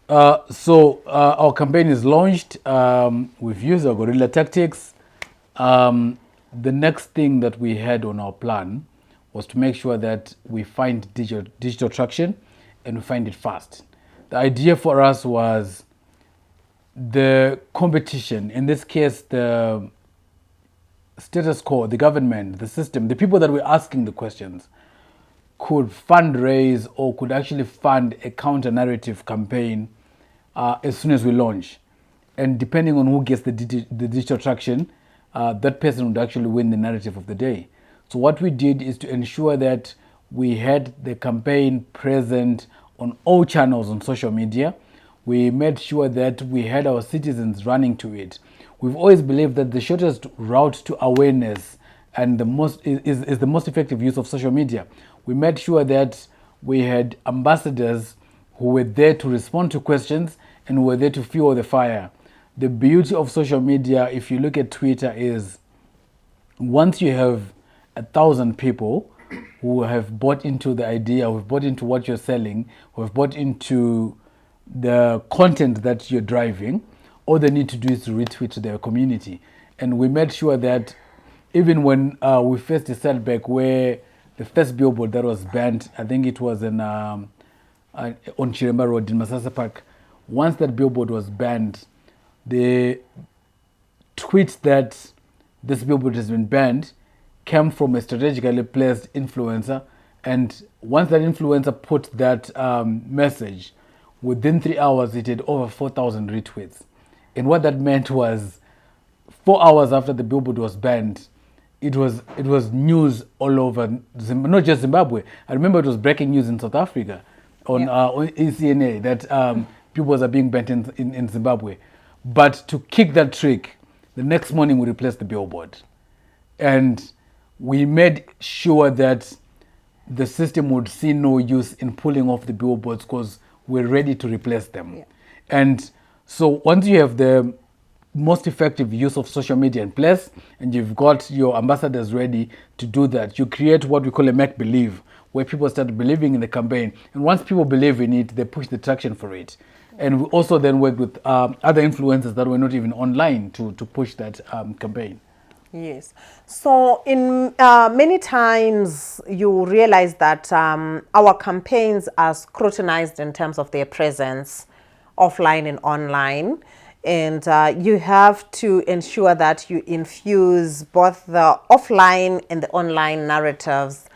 Our campaign is launched. We've used our guerrilla tactics. The next thing that we had on our plan was to make sure that we find digital traction and we find it fast. The idea for us was the competition, in this case, the status quo, the government, the system, the people that were asking the questions could fundraise or could actually fund a counter narrative campaign as soon as we launch. And depending on who gets the digital traction, that person would actually win the narrative of the day. So, what we did is to ensure that we had the campaign present on all channels on social media. We made sure that we had our citizens running to it. We've always believed that the shortest route to awareness and the most is the most effective use of social media. We made sure that we had ambassadors who were there to respond to questions and who were there to fuel the fire. The beauty of social media, if you look at Twitter, is once you have 1,000 people who have bought into the idea, who have bought into what you're selling, who have bought into the content that you're driving, all they need to do is to retweet to their community. And we made sure that even when we faced a setback where the first billboard that was banned, I think it was on Chiremba Road in Masasa Park, once that billboard was banned, the tweet that this billboard has been banned came from a strategically placed influencer. And once that influencer put that message, within 3 hours, it had over 4,000 retweets. And what that meant was 4 hours after the billboard was banned, it was news all over, not just Zimbabwe. I remember it was breaking news in South Africa on ECNA that billboards are being banned in Zimbabwe. But to kick that trick, the next morning we replaced the billboard. And we made sure that the system would see no use in pulling off the billboards because we're ready to replace them. Yeah. And so once you have the most effective use of social media in place and you've got your ambassadors ready to do that, you create what we call a make believe, where people start believing in the campaign. And once people believe in it, they push the traction for it. And we also then worked with other influencers that were not even online to push that campaign. Yes. So in many times you realize that our campaigns are scrutinized in terms of their presence offline and online. And you have to ensure that you infuse both the offline and the online narratives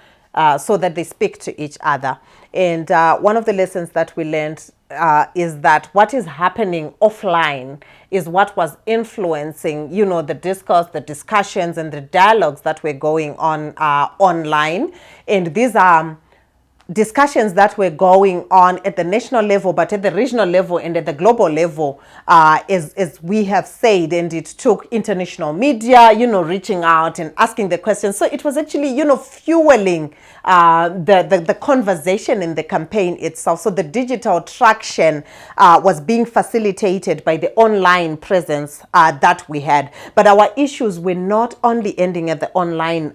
so that they speak to each other. And one of the lessons that we learned is that what is happening offline is what was influencing, the discourse, the discussions, and the dialogues that were going on online. And these are discussions that were going on at the national level, but at the regional level and at the global level, as we have said, and it took international media, reaching out and asking the questions. So it was actually, fueling the conversation in the campaign itself. So the digital traction was being facilitated by the online presence that we had. But our issues were not only ending at the online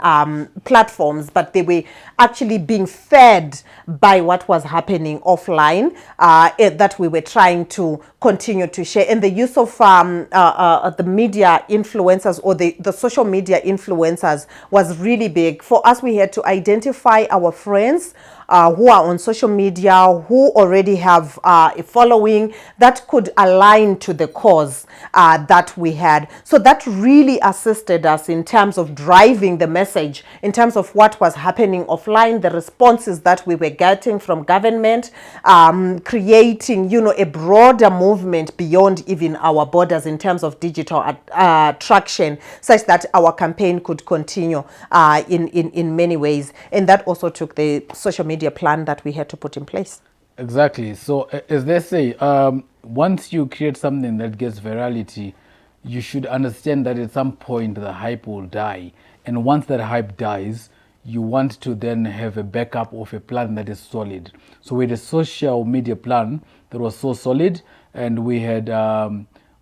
platforms, but they were actually being fed by what was happening offline that we were trying to continue to share. And the use of the media influencers or the social media influencers was really big. For us, we had to identify our friends who are on social media, who already have a following that could align to the cause that we had. So that really assisted us in terms of driving the message, in terms of what was happening offline, the responses that we were getting from government, creating, a broader movement beyond even our borders in terms of digital traction, such that our campaign could continue in many ways. And that also took the social media plan that we had to put in place. Exactly. So as they say, once you create something that gets virality, you should understand that at some point the hype will die. And once that hype dies, you want to then have a backup of a plan that is solid. So we had a social media plan that was so solid, and we had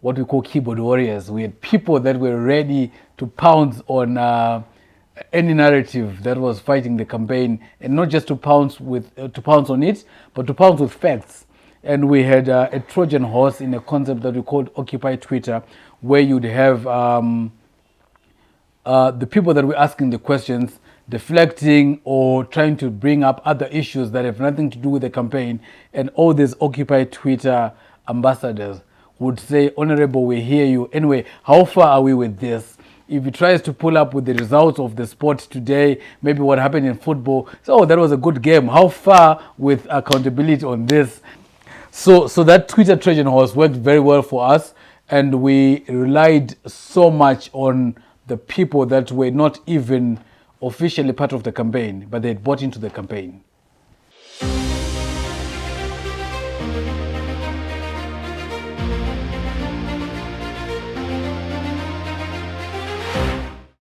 what we call keyboard warriors. We had people that were ready to pounce on any narrative that was fighting the campaign, and not just to pounce on it, but to pounce with facts. and we had a Trojan horse in a concept that we called Occupy Twitter, where you'd have the people that were asking the questions deflecting or trying to bring up other issues that have nothing to do with the campaign, and all these Occupy Twitter ambassadors would say, Honorable, we hear you. Anyway, how far are we with this? If he tries to pull up with the results of the sport today, maybe what happened in football, so that was a good game. How far with accountability on this? So that Twitter Trojan horse worked very well for us, and we relied so much on the people that were not even officially part of the campaign, but they had bought into the campaign.